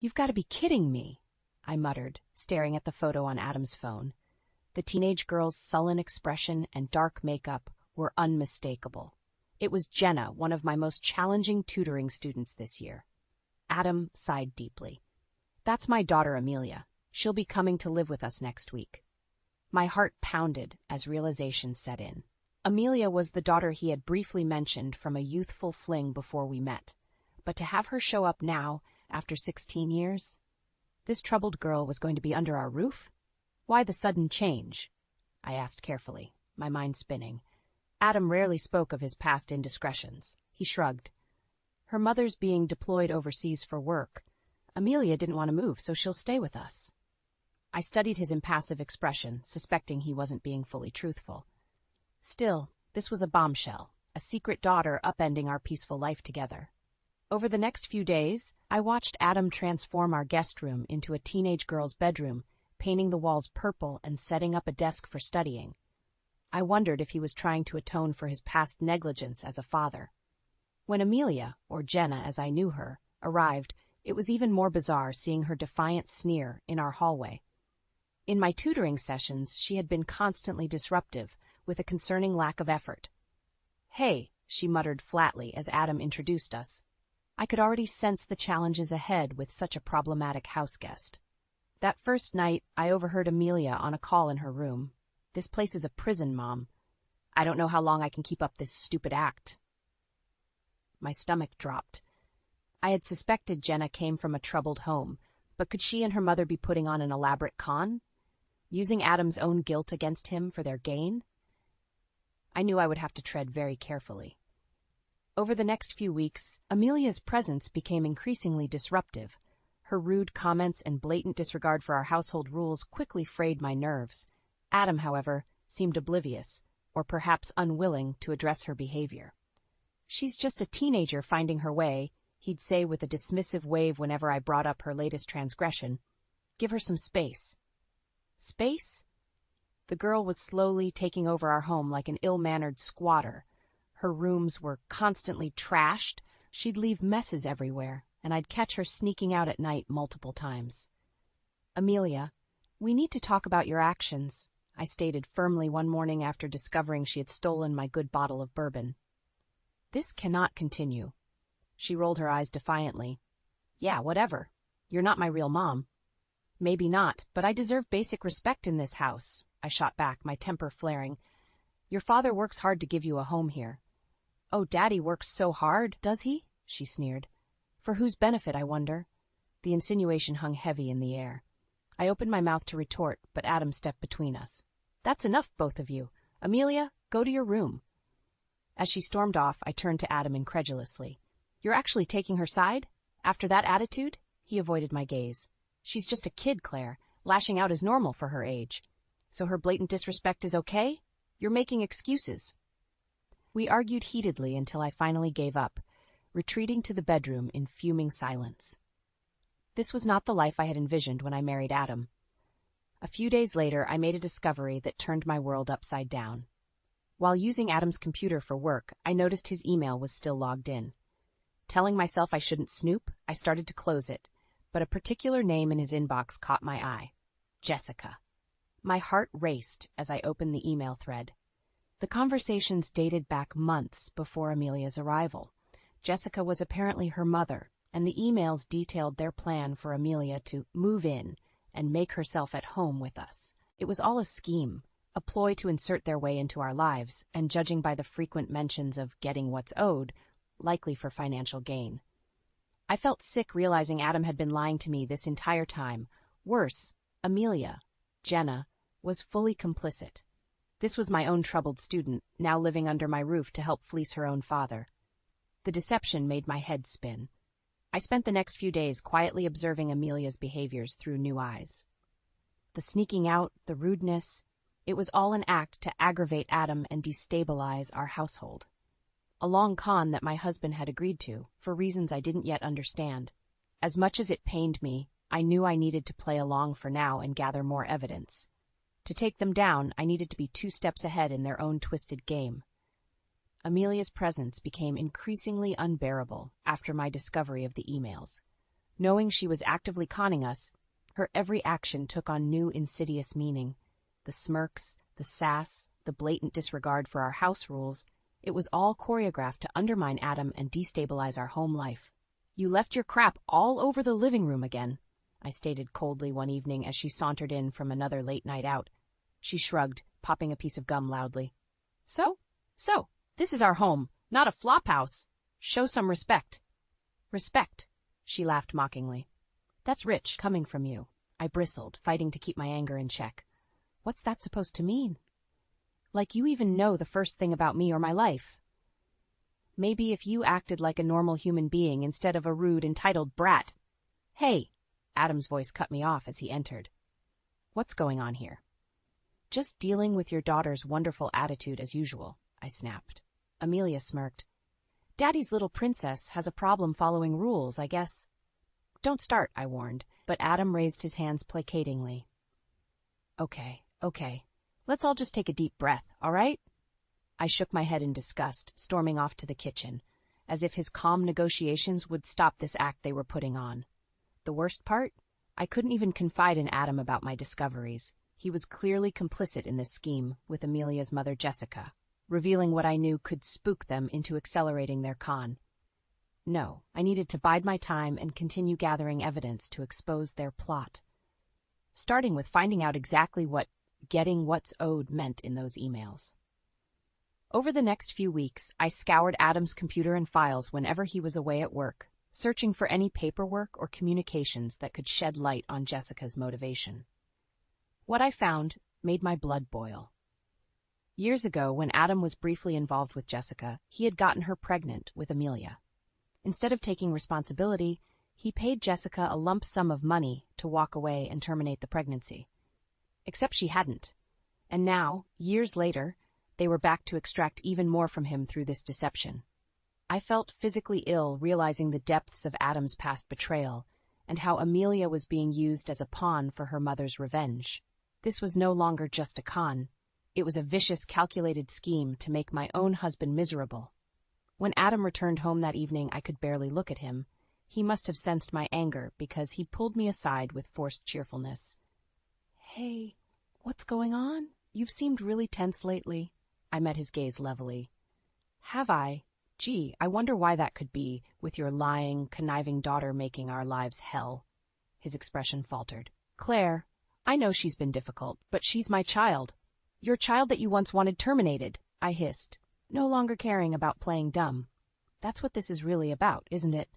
You've got to be kidding me, I muttered, staring at the photo on Adam's phone. The teenage girl's sullen expression and dark makeup were unmistakable. It was Jenna, one of my most challenging tutoring students this year. Adam sighed deeply. That's my daughter Amelia. She'll be coming to live with us next week. My heart pounded as realization set in. Amelia was the daughter he had briefly mentioned from a youthful fling before we met. But to have her show up now, after 16 years? This troubled girl was going to be under our roof? Why the sudden change? I asked carefully, my mind spinning. Adam rarely spoke of his past indiscretions. He shrugged. Her mother's being deployed overseas for work. Amelia didn't want to move, so she'll stay with us. I studied his impassive expression, suspecting he wasn't being fully truthful. Still, this was a bombshell, a secret daughter upending our peaceful life together. Over the next few days, I watched Adam transform our guest room into a teenage girl's bedroom, painting the walls purple and setting up a desk for studying. I wondered if he was trying to atone for his past negligence as a father. When Amelia, or Jenna as I knew her, arrived, it was even more bizarre seeing her defiant sneer in our hallway. In my tutoring sessions, she had been constantly disruptive, with a concerning lack of effort. "Hey," she muttered flatly as Adam introduced us. I could already sense the challenges ahead with such a problematic houseguest. That first night, I overheard Amelia on a call in her room. "This place is a prison, Mom. I don't know how long I can keep up this stupid act." My stomach dropped. I had suspected Jenna came from a troubled home, but could she and her mother be putting on an elaborate con? Using Adam's own guilt against him for their gain? I knew I would have to tread very carefully. Over the next few weeks, Amelia's presence became increasingly disruptive. Her rude comments and blatant disregard for our household rules quickly frayed my nerves. Adam, however, seemed oblivious, or perhaps unwilling to address her behavior. "She's just a teenager finding her way," he'd say with a dismissive wave whenever I brought up her latest transgression. "Give her some space." Space? The girl was slowly taking over our home like an ill-mannered squatter. Her rooms were constantly trashed, she'd leave messes everywhere, and I'd catch her sneaking out at night multiple times. "Amelia, we need to talk about your actions," I stated firmly one morning after discovering she had stolen my good bottle of bourbon. "This cannot continue." She rolled her eyes defiantly. "Yeah, whatever. You're not my real mom." "Maybe not, but I deserve basic respect in this house," I shot back, my temper flaring. "Your father works hard to give you a home here." "Oh, Daddy works so hard, does he?" she sneered. For whose benefit, I wonder? The insinuation hung heavy in the air. I opened my mouth to retort, but Adam stepped between us. "That's enough, both of you. Amelia, go to your room." As she stormed off, I turned to Adam incredulously. "You're actually taking her side? After that attitude?" He avoided my gaze. "She's just a kid, Claire. Lashing out is normal for her age. So her blatant disrespect is okay? You're making excuses." We argued heatedly until I finally gave up, retreating to the bedroom in fuming silence. This was not the life I had envisioned when I married Adam. A few days later, I made a discovery that turned my world upside down. While using Adam's computer for work, I noticed his email was still logged in. Telling myself I shouldn't snoop, I started to close it, but a particular name in his inbox caught my eye. Jessica. My heart raced as I opened the email thread. The conversations dated back months before Amelia's arrival. Jessica was apparently her mother, and the emails detailed their plan for Amelia to move in and make herself at home with us. It was all a scheme, a ploy to insert their way into our lives, and judging by the frequent mentions of getting what's owed, likely for financial gain. I felt sick realizing Adam had been lying to me this entire time. Worse, Amelia, Jenna, was fully complicit. This was my own troubled student, now living under my roof to help fleece her own father. The deception made my head spin. I spent the next few days quietly observing Amelia's behaviors through new eyes. The sneaking out, the rudeness, it was all an act to aggravate Adam and destabilize our household. A long con that my husband had agreed to, for reasons I didn't yet understand. As much as it pained me, I knew I needed to play along for now and gather more evidence. To take them down, I needed to be 2 steps ahead in their own twisted game. Amelia's presence became increasingly unbearable after my discovery of the emails. Knowing she was actively conning us, her every action took on new insidious meaning. The smirks, the sass, the blatant disregard for our house rules, it was all choreographed to undermine Adam and destabilize our home life. "You left your crap all over the living room again," I stated coldly one evening as she sauntered in from another late night out. She shrugged, popping a piece of gum loudly. So, this is our home, not a flop house. Show some respect." "Respect?" She laughed mockingly. "That's rich, coming from you." I bristled, fighting to keep my anger in check. "What's that supposed to mean? Like you even know the first thing about me or my life. Maybe if you acted like a normal human being instead of a rude, entitled brat." "Hey!" Adam's voice cut me off as he entered. "What's going on here?" "Just dealing with your daughter's wonderful attitude as usual," I snapped. Amelia smirked. "Daddy's little princess has a problem following rules, I guess." "Don't start," I warned, but Adam raised his hands placatingly. Okay. Let's all just take a deep breath, all right?" I shook my head in disgust, storming off to the kitchen, as if his calm negotiations would stop this act they were putting on. The worst part? I couldn't even confide in Adam about my discoveries. He was clearly complicit in this scheme with Amelia's mother Jessica, revealing what I knew could spook them into accelerating their con. No, I needed to bide my time and continue gathering evidence to expose their plot, starting with finding out exactly what getting what's owed meant in those emails. Over the next few weeks, I scoured Adam's computer and files whenever he was away at work, searching for any paperwork or communications that could shed light on Jessica's motivation. What I found made my blood boil. Years ago, when Adam was briefly involved with Jessica, he had gotten her pregnant with Amelia. Instead of taking responsibility, he paid Jessica a lump sum of money to walk away and terminate the pregnancy. Except she hadn't. And now, years later, they were back to extract even more from him through this deception. I felt physically ill realizing the depths of Adam's past betrayal and how Amelia was being used as a pawn for her mother's revenge. This was no longer just a con. It was a vicious, calculated scheme to make my own husband miserable. When Adam returned home that evening, I could barely look at him. He must have sensed my anger because he pulled me aside with forced cheerfulness. "Hey, what's going on? You've seemed really tense lately." I met his gaze levelly. "Have I? Gee, I wonder why that could be, with your lying, conniving daughter making our lives hell." His expression faltered. "Claire, I know she's been difficult, but she's my child. Your child that you once wanted terminated," I hissed, no longer caring about playing dumb. "That's what this is really about, isn't it?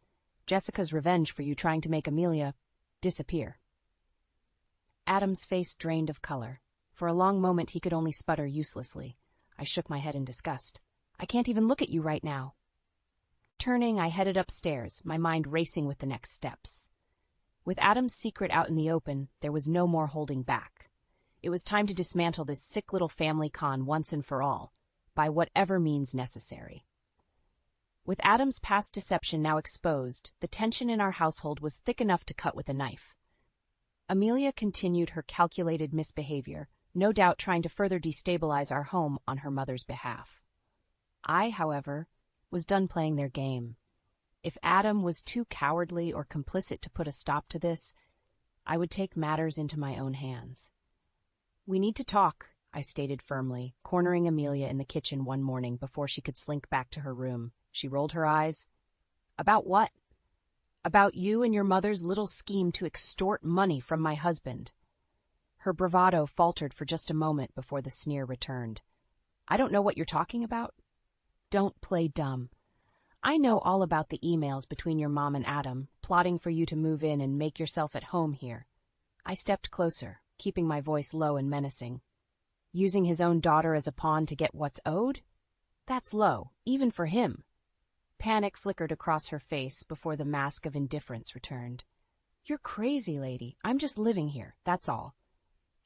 Jessica's revenge for you trying to make Amelia disappear." Adam's face drained of color. For a long moment he could only sputter uselessly. I shook my head in disgust. "I can't even look at you right now." Turning, I headed upstairs, my mind racing with the next steps. With Adam's secret out in the open, there was no more holding back. It was time to dismantle this sick little family con once and for all, by whatever means necessary. With Adam's past deception now exposed, the tension in our household was thick enough to cut with a knife. Amelia continued her calculated misbehavior, no doubt trying to further destabilize our home on her mother's behalf. I, however, was done playing their game. If Adam was too cowardly or complicit to put a stop to this, I would take matters into my own hands. "We need to talk," I stated firmly, cornering Amelia in the kitchen one morning before she could slink back to her room. She rolled her eyes. "About what?" "About you and your mother's little scheme to extort money from my husband." Her bravado faltered for just a moment before the sneer returned. "I don't know what you're talking about." "Don't play dumb. I know all about the emails between your mom and Adam, plotting for you to move in and make yourself at home here." I stepped closer, keeping my voice low and menacing. "Using his own daughter as a pawn to get what's owed? That's low, even for him." Panic flickered across her face before the mask of indifference returned. "You're crazy, lady. I'm just living here, that's all.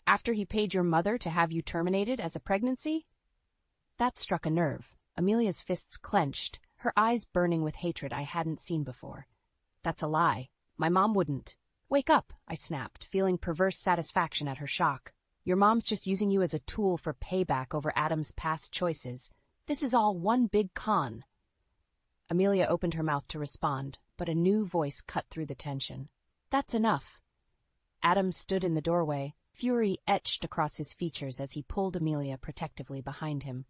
After he paid your mother to have you terminated as a pregnancy?" That struck a nerve. Amelia's fists clenched, her eyes burning with hatred I hadn't seen before. "That's a lie. My mom wouldn't." "Wake up," I snapped, feeling perverse satisfaction at her shock. "Your mom's just using you as a tool for payback over Adam's past choices. This is all one big con." Amelia opened her mouth to respond, but a new voice cut through the tension. "That's enough." Adam stood in the doorway, fury etched across his features as he pulled Amelia protectively behind him.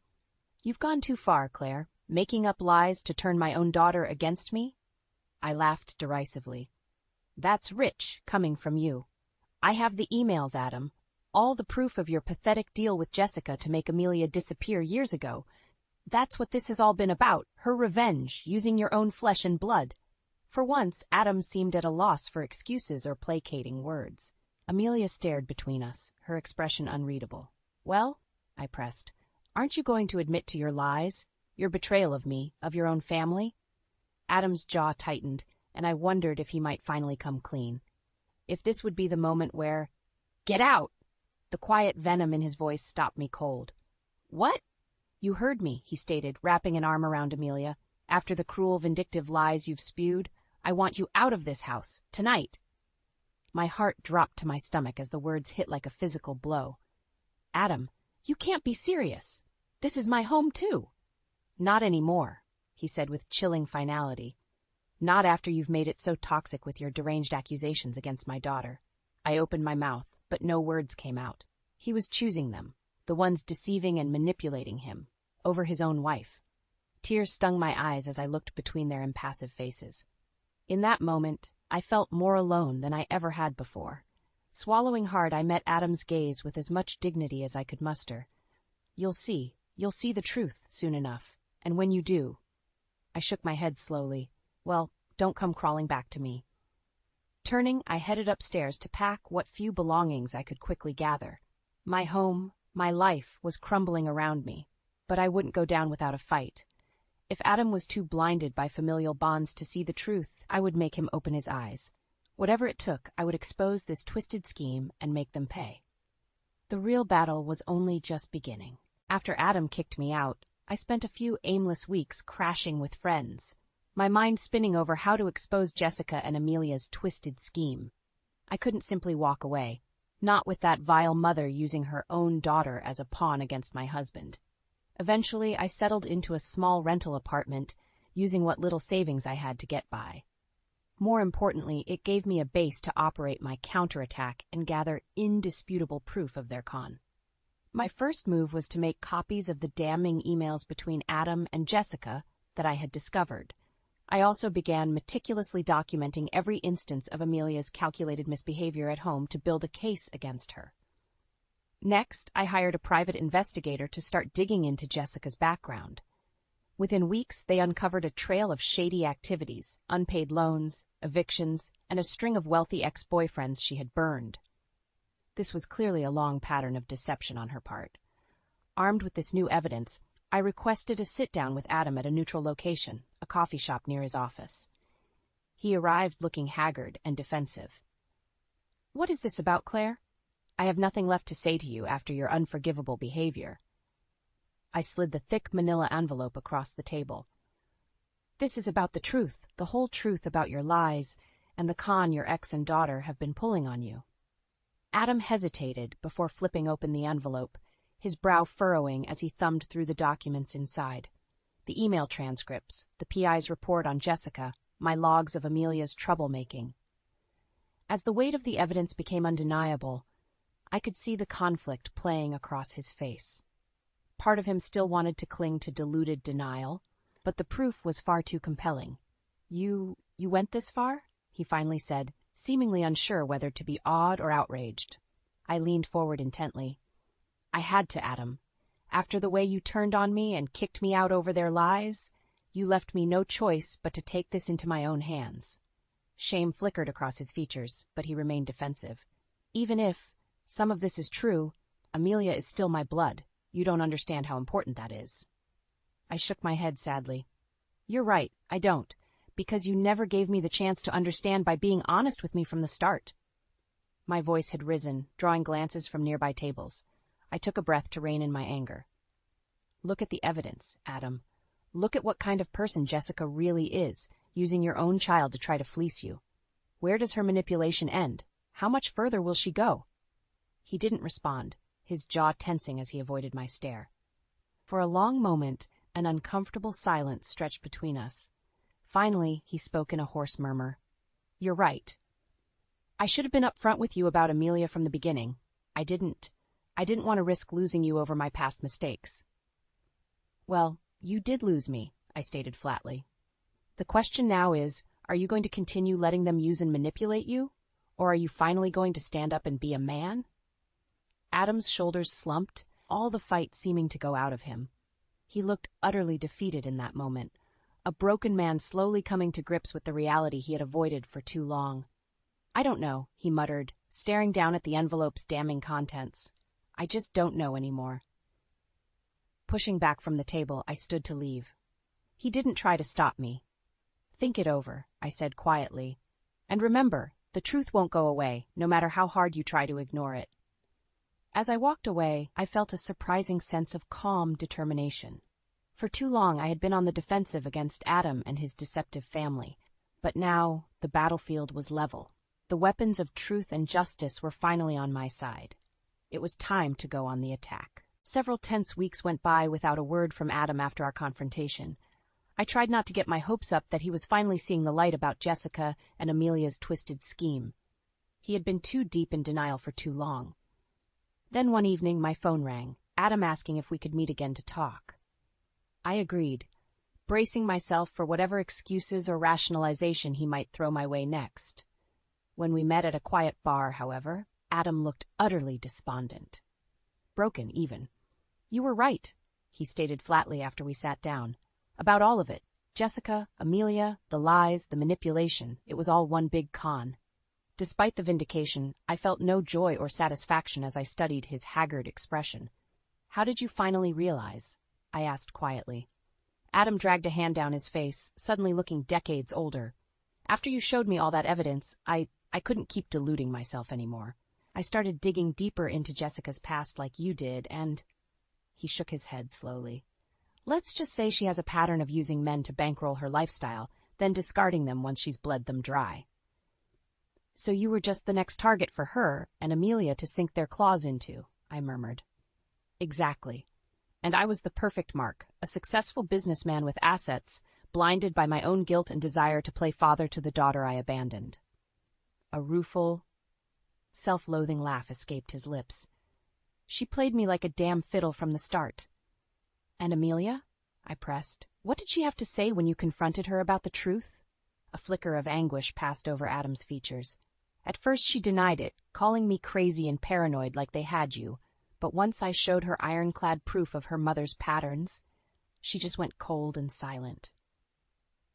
"You've gone too far, Claire. Making up lies to turn my own daughter against me?" I laughed derisively. "That's rich, coming from you. I have the emails, Adam. All the proof of your pathetic deal with Jessica to make Amelia disappear years ago. That's what this has all been about, her revenge, using your own flesh and blood." For once, Adam seemed at a loss for excuses or placating words. Amelia stared between us, her expression unreadable. "Well," I pressed, "aren't you going to admit to your lies? Your betrayal of me, of your own family?" Adam's jaw tightened, and I wondered if he might finally come clean. If this would be the moment where... "Get out!" The quiet venom in his voice stopped me cold. "What?" "You heard me," he stated, wrapping an arm around Amelia. "After the cruel, vindictive lies you've spewed, I want you out of this house, tonight." My heart dropped to my stomach as the words hit like a physical blow. "Adam, you can't be serious. This is my home, too." "Not anymore," he said with chilling finality. "Not after you've made it so toxic with your deranged accusations against my daughter." I opened my mouth, but no words came out. He was choosing them, the ones deceiving and manipulating him, over his own wife. Tears stung my eyes as I looked between their impassive faces. In that moment, I felt more alone than I ever had before. Swallowing hard, I met Adam's gaze with as much dignity as I could muster. You'll see the truth soon enough, and when you do..." I shook my head slowly. "Well, don't come crawling back to me." Turning, I headed upstairs to pack what few belongings I could quickly gather. My home, my life, was crumbling around me, but I wouldn't go down without a fight. If Adam was too blinded by familial bonds to see the truth, I would make him open his eyes. Whatever it took, I would expose this twisted scheme and make them pay. The real battle was only just beginning. After Adam kicked me out, I spent a few aimless weeks crashing with friends, my mind spinning over how to expose Jessica and Amelia's twisted scheme. I couldn't simply walk away, not with that vile mother using her own daughter as a pawn against my husband. Eventually, I settled into a small rental apartment, using what little savings I had to get by. More importantly, it gave me a base to operate my counterattack and gather indisputable proof of their con. My first move was to make copies of the damning emails between Adam and Jessica that I had discovered. I also began meticulously documenting every instance of Amelia's calculated misbehavior at home to build a case against her. Next, I hired a private investigator to start digging into Jessica's background. Within weeks, they uncovered a trail of shady activities, unpaid loans, evictions, and a string of wealthy ex-boyfriends she had burned. This was clearly a long pattern of deception on her part. Armed with this new evidence, I requested a sit-down with Adam at a neutral location, a coffee shop near his office. He arrived looking haggard and defensive. "What is this about, Claire? I have nothing left to say to you after your unforgivable behavior." I slid the thick manila envelope across the table. "This is about the truth, the whole truth about your lies, and the con your ex and daughter have been pulling on you." Adam hesitated before flipping open the envelope, his brow furrowing as he thumbed through the documents inside. The email transcripts, the PI's report on Jessica, my logs of Amelia's troublemaking. As the weight of the evidence became undeniable, I could see the conflict playing across his face. Part of him still wanted to cling to deluded denial, but the proof was far too compelling. You went this far?" he finally said, seemingly unsure whether to be awed or outraged. I leaned forward intently. "I had to, Adam. After the way you turned on me and kicked me out over their lies, you left me no choice but to take this into my own hands." Shame flickered across his features, but he remained defensive. "Even if some of this is true, Amelia is still my blood. You don't understand how important that is." I shook my head sadly. "You're right, I don't, because you never gave me the chance to understand by being honest with me from the start." My voice had risen, drawing glances from nearby tables. I took a breath to rein in my anger. "Look at the evidence, Adam. Look at what kind of person Jessica really is, using your own child to try to fleece you. Where does her manipulation end? How much further will she go?" He didn't respond, his jaw tensing as he avoided my stare. For a long moment, an uncomfortable silence stretched between us. Finally, he spoke in a hoarse murmur. "You're right. I should have been upfront with you about Amelia from the beginning. I didn't want to risk losing you over my past mistakes." "Well, you did lose me," I stated flatly. "The question now is, are you going to continue letting them use and manipulate you? Or are you finally going to stand up and be a man?" Adam's shoulders slumped, all the fight seeming to go out of him. He looked utterly defeated in that moment, a broken man slowly coming to grips with the reality he had avoided for too long. "I don't know," he muttered, staring down at the envelope's damning contents. "I just don't know anymore." Pushing back from the table, I stood to leave. He didn't try to stop me. "Think it over," I said quietly. "And remember, the truth won't go away, no matter how hard you try to ignore it." As I walked away, I felt a surprising sense of calm determination. For too long, I had been on the defensive against Adam and his deceptive family. But now, the battlefield was level. The weapons of truth and justice were finally on my side. It was time to go on the attack. Several tense weeks went by without a word from Adam after our confrontation. I tried not to get my hopes up that he was finally seeing the light about Jessica and Amelia's twisted scheme. He had been too deep in denial for too long. Then one evening my phone rang, Adam asking if we could meet again to talk. I agreed, bracing myself for whatever excuses or rationalization he might throw my way next. When we met at a quiet bar, however, Adam looked utterly despondent. Broken, even. "You were right," he stated flatly after we sat down. "About all of it. Jessica, Amelia, the lies, the manipulation. It was all one big con." Despite the vindication, I felt no joy or satisfaction as I studied his haggard expression. "How did you finally realize?" I asked quietly. Adam dragged a hand down his face, suddenly looking decades older. "After you showed me all that evidence, I couldn't keep deluding myself anymore. I started digging deeper into Jessica's past like you did, and—" He shook his head slowly. "Let's just say she has a pattern of using men to bankroll her lifestyle, then discarding them once she's bled them dry." "So you were just the next target for her and Amelia to sink their claws into," I murmured. "Exactly. And I was the perfect mark, a successful businessman with assets, blinded by my own guilt and desire to play father to the daughter I abandoned." A rueful, self-loathing laugh escaped his lips. "She played me like a damn fiddle from the start." "And Amelia?" I pressed. "What did she have to say when you confronted her about the truth?" A flicker of anguish passed over Adam's features. "At first she denied it, calling me crazy and paranoid like they had you. But once I showed her ironclad proof of her mother's patterns, she just went cold and silent."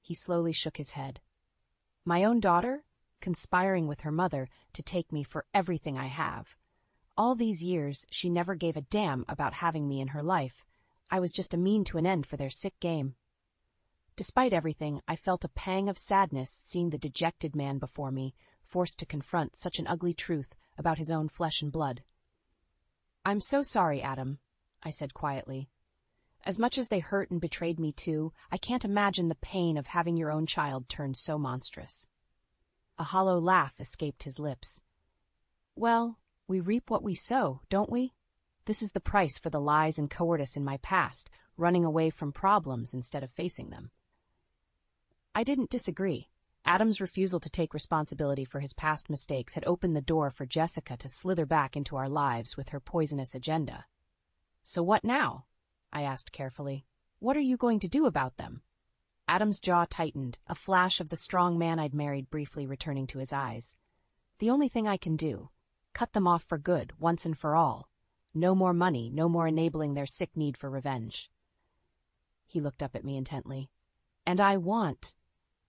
He slowly shook his head. "My own daughter? Conspiring with her mother to take me for everything I have. All these years, she never gave a damn about having me in her life. I was just a mean to an end for their sick game." Despite everything, I felt a pang of sadness seeing the dejected man before me, forced to confront such an ugly truth about his own flesh and blood. "I'm so sorry, Adam," I said quietly. "As much as they hurt and betrayed me too, I can't imagine the pain of having your own child turned so monstrous." A hollow laugh escaped his lips. "Well, we reap what we sow, don't we? This is the price for the lies and cowardice in my past, running away from problems instead of facing them." I didn't disagree. Adam's refusal to take responsibility for his past mistakes had opened the door for Jessica to slither back into our lives with her poisonous agenda. "So what now?" I asked carefully. "What are you going to do about them?" Adam's jaw tightened, a flash of the strong man I'd married briefly returning to his eyes. "The only thing I can do. Cut them off for good, once and for all. No more money, no more enabling their sick need for revenge." He looked up at me intently. "And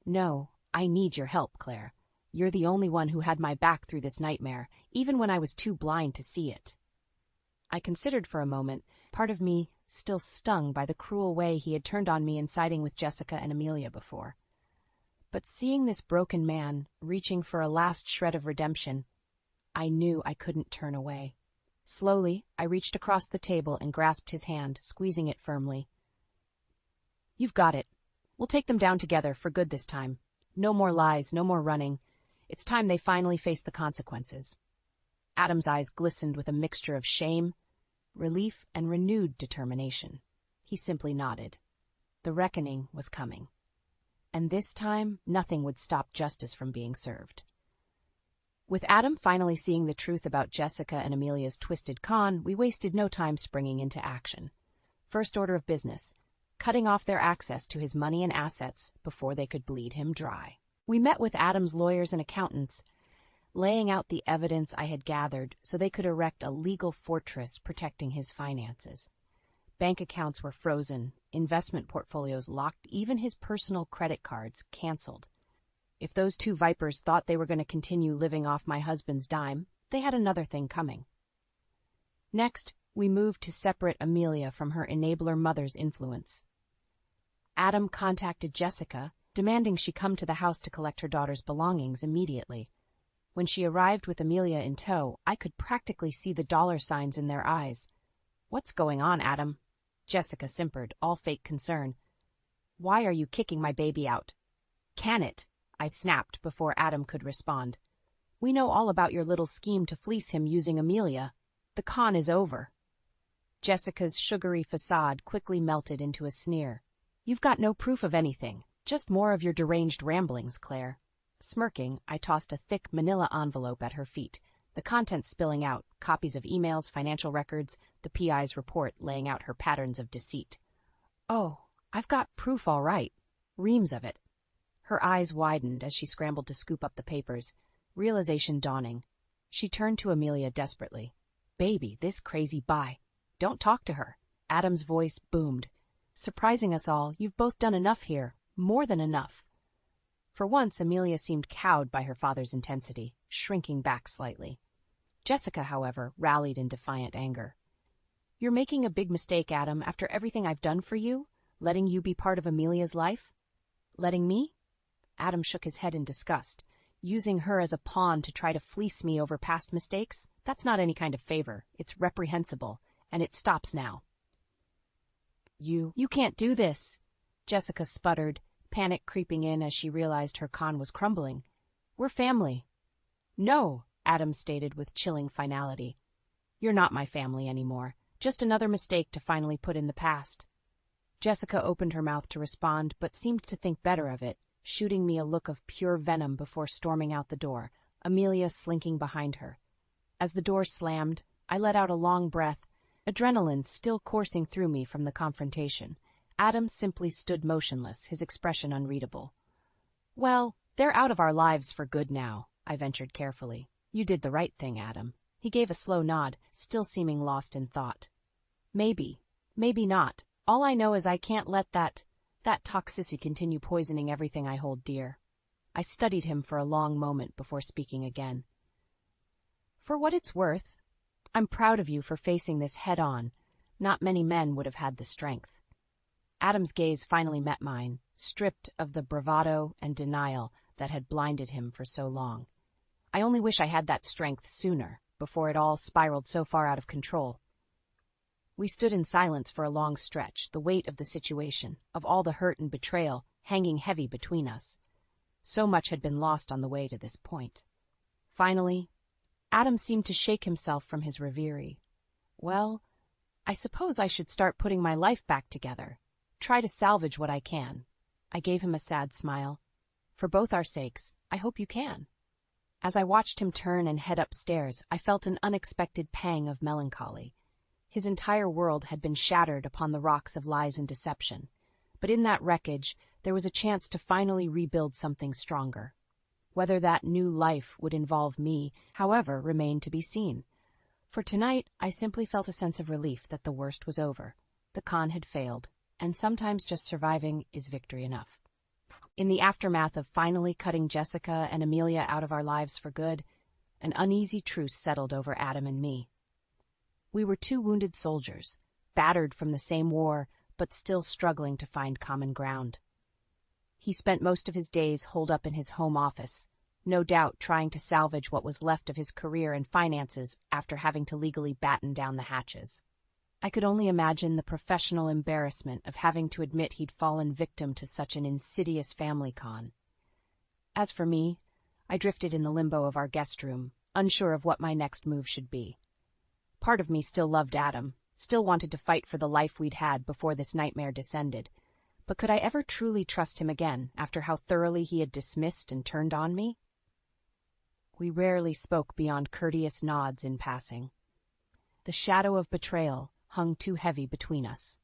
No, I need your help, Claire. You're the only one who had my back through this nightmare, even when I was too blind to see it." I considered for a moment, part of me still stung by the cruel way he had turned on me in siding with Jessica and Amelia before. But seeing this broken man, reaching for a last shred of redemption, I knew I couldn't turn away. Slowly, I reached across the table and grasped his hand, squeezing it firmly. "You've got it. We'll take them down together, for good this time. No more lies, no more running. It's time they finally face the consequences." Adam's eyes glistened with a mixture of shame, relief, and renewed determination. He simply nodded. The reckoning was coming. and this time, nothing would stop justice from being served. With Adam finally seeing the truth about Jessica and Amelia's twisted con, we wasted no time springing into action. First order of business, cutting off their access to his money and assets before they could bleed him dry. We met with Adam's lawyers and accountants, laying out the evidence I had gathered so they could erect a legal fortress protecting his finances. Bank accounts were frozen, investment portfolios locked, even his personal credit cards canceled. If those two vipers thought they were going to continue living off my husband's dime, they had another thing coming. Next, we moved to separate Amelia from her enabler mother's influence. Adam contacted Jessica, demanding she come to the house to collect her daughter's belongings immediately. When she arrived with Amelia in tow, I could practically see the dollar signs in their eyes. "What's going on, Adam?" Jessica simpered, all fake concern. "Why are you kicking my baby out?" "Can it?" I snapped before Adam could respond. "We know all about your little scheme to fleece him using Amelia. The con is over." Jessica's sugary facade quickly melted into a sneer. "You've got no proof of anything, just more of your deranged ramblings, Claire." Smirking, I tossed a thick manila envelope at her feet, the contents spilling out, copies of emails, financial records, the PI's report laying out her patterns of deceit. "Oh, I've got proof all right. Reams of it." Her eyes widened as she scrambled to scoop up the papers, realization dawning. She turned to Amelia desperately. "Baby, this crazy bye. Don't talk to her." Adam's voice boomed. "Surprising us all, you've both done enough here, more than enough." For once, Amelia seemed cowed by her father's intensity, shrinking back slightly. Jessica, however, rallied in defiant anger. "You're making a big mistake, Adam, after everything I've done for you, letting you be part of Amelia's life." "Letting me?" Adam shook his head in disgust. "Using her as a pawn to try to fleece me over past mistakes? That's not any kind of favor. It's reprehensible, and it stops now." You can't do this," Jessica sputtered, panic creeping in as she realized her con was crumbling. "We're family." "No," Adam stated with chilling finality. "You're not my family anymore. Just another mistake to finally put in the past." Jessica opened her mouth to respond, but seemed to think better of it, shooting me a look of pure venom before storming out the door, Amelia slinking behind her. As the door slammed, I let out a long breath, adrenaline still coursing through me from the confrontation. Adam simply stood motionless, his expression unreadable. "Well, they're out of our lives for good now," I ventured carefully. "You did the right thing, Adam." He gave a slow nod, still seeming lost in thought. "Maybe. Maybe not. All I know is I can't let that toxicity continue poisoning everything I hold dear." I studied him for a long moment before speaking again. "For what it's worth, I'm proud of you for facing this head-on. Not many men would have had the strength." Adam's gaze finally met mine, stripped of the bravado and denial that had blinded him for so long. "I only wish I had that strength sooner, before it all spiraled so far out of control." We stood in silence for a long stretch, the weight of the situation, of all the hurt and betrayal, hanging heavy between us. So much had been lost on the way to this point. Finally, Adam seemed to shake himself from his reverie. "Well, I suppose I should start putting my life back together. Try to salvage what I can." I gave him a sad smile. "For both our sakes, I hope you can." As I watched him turn and head upstairs, I felt an unexpected pang of melancholy. His entire world had been shattered upon the rocks of lies and deception. But in that wreckage, there was a chance to finally rebuild something stronger. Whether that new life would involve me, however, remained to be seen. For tonight, I simply felt a sense of relief that the worst was over. The con had failed, and sometimes just surviving is victory enough. In the aftermath of finally cutting Jessica and Amelia out of our lives for good, an uneasy truce settled over Adam and me. We were two wounded soldiers, battered from the same war, but still struggling to find common ground. He spent most of his days holed up in his home office, no doubt trying to salvage what was left of his career and finances after having to legally batten down the hatches. I could only imagine the professional embarrassment of having to admit he'd fallen victim to such an insidious family con. As for me, I drifted in the limbo of our guest room, unsure of what my next move should be. Part of me still loved Adam, still wanted to fight for the life we'd had before this nightmare descended, But could I ever truly trust him again after how thoroughly he had dismissed and turned on me? We rarely spoke beyond courteous nods in passing. The shadow of betrayal hung too heavy between us.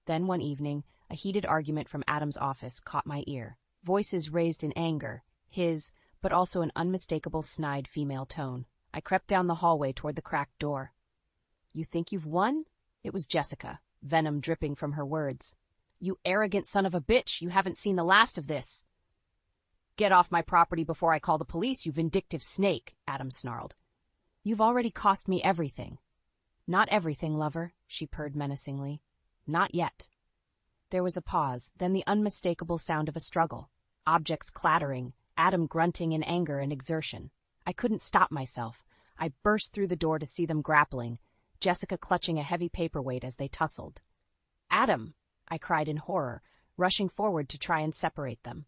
Then one evening, a heated argument from Adam's office caught my ear. Voices raised in anger, his, but also an unmistakable snide female tone. I crept down the hallway toward the cracked door. "You think you've won?" It was Jessica, venom dripping from her words. "You arrogant son of a bitch, you haven't seen the last of this." "Get off my property before I call the police, you vindictive snake," Adam snarled. "You've already cost me everything." "Not everything, lover," she purred menacingly. "Not yet." There was a pause, then the unmistakable sound of a struggle. Objects clattering, Adam grunting in anger and exertion. I couldn't stop myself. I burst through the door to see them grappling, Jessica clutching a heavy paperweight as they tussled. "Adam!" I cried in horror, rushing forward to try and separate them.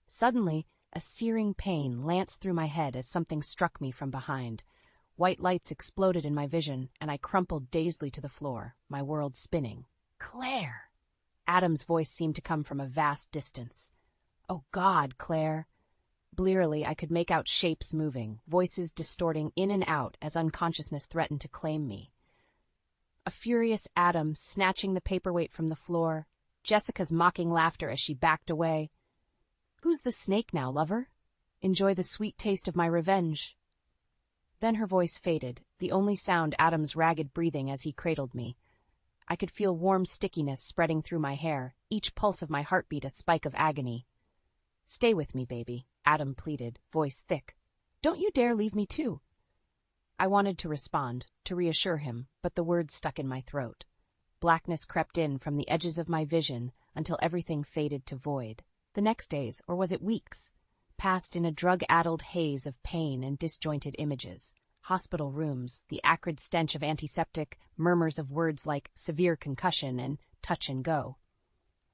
Suddenly, a searing pain lanced through my head as something struck me from behind. White lights exploded in my vision, and I crumpled dazedly to the floor, my world spinning. "Claire!" Adam's voice seemed to come from a vast distance. "Oh God, Claire!" Blearily, I could make out shapes moving, voices distorting in and out as unconsciousness threatened to claim me. A furious Adam snatching the paperweight from the floor, Jessica's mocking laughter as she backed away. "Who's the snake now, lover? Enjoy the sweet taste of my revenge." Then her voice faded, the only sound Adam's ragged breathing as he cradled me. I could feel warm stickiness spreading through my hair, each pulse of my heartbeat a spike of agony. "Stay with me, baby," Adam pleaded, voice thick. "Don't you dare leave me too." I wanted to respond, to reassure him, but the words stuck in my throat. Blackness crept in from the edges of my vision until everything faded to void. The next days, or was it weeks, passed in a drug-addled haze of pain and disjointed images. Hospital rooms, the acrid stench of antiseptic, murmurs of words like severe concussion and touch and go.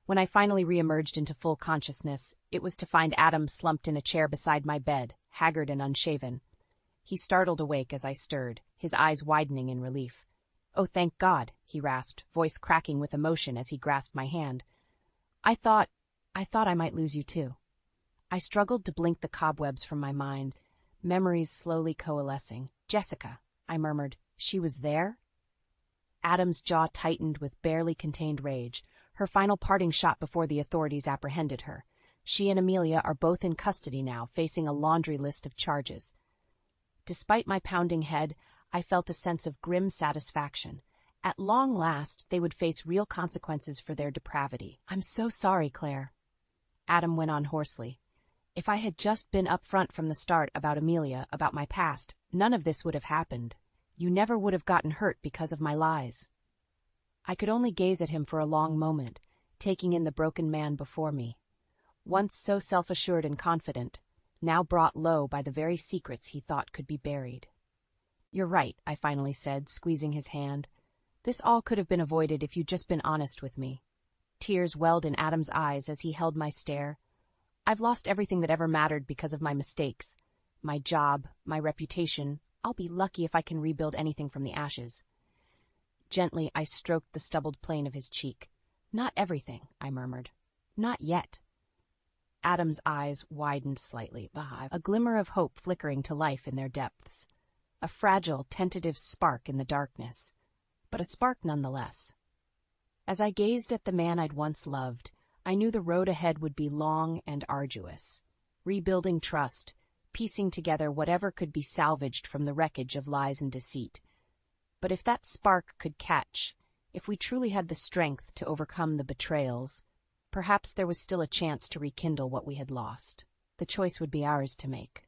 When I finally reemerged into full consciousness, it was to find Adam slumped in a chair beside my bed, haggard and unshaven. He startled awake as I stirred, his eyes widening in relief. "Oh, thank God," he rasped, voice cracking with emotion as he grasped my hand. I thought I might lose you too." I struggled to blink the cobwebs from my mind, memories slowly coalescing. "Jessica," I murmured. "She was there?" Adam's jaw tightened with barely contained rage, her final parting shot before the authorities apprehended her. She and Amelia are both in custody now, facing a laundry list of charges. Despite my pounding head, I felt a sense of grim satisfaction. At long last, they would face real consequences for their depravity. "I'm so sorry, Claire," Adam went on hoarsely. "If I had just been upfront from the start about Amelia, about my past, none of this would have happened. You never would have gotten hurt because of my lies." I could only gaze at him for a long moment, taking in the broken man before me. Once so self-assured and confident, now brought low by the very secrets he thought could be buried. "You're right," I finally said, squeezing his hand. "This all could have been avoided if you'd just been honest with me." Tears welled in Adam's eyes as he held my stare. "I've lost everything that ever mattered because of my mistakes. My job, my reputation. I'll be lucky if I can rebuild anything from the ashes." Gently, I stroked the stubbled plane of his cheek. "Not everything," I murmured. "Not yet." Adam's eyes widened slightly, a glimmer of hope flickering to life in their depths. A fragile, tentative spark in the darkness, but a spark nonetheless. As I gazed at the man I'd once loved, I knew the road ahead would be long and arduous. Rebuilding trust, piecing together whatever could be salvaged from the wreckage of lies and deceit. But if that spark could catch, if we truly had the strength to overcome the betrayals, perhaps there was still a chance to rekindle what we had lost. The choice would be ours to make.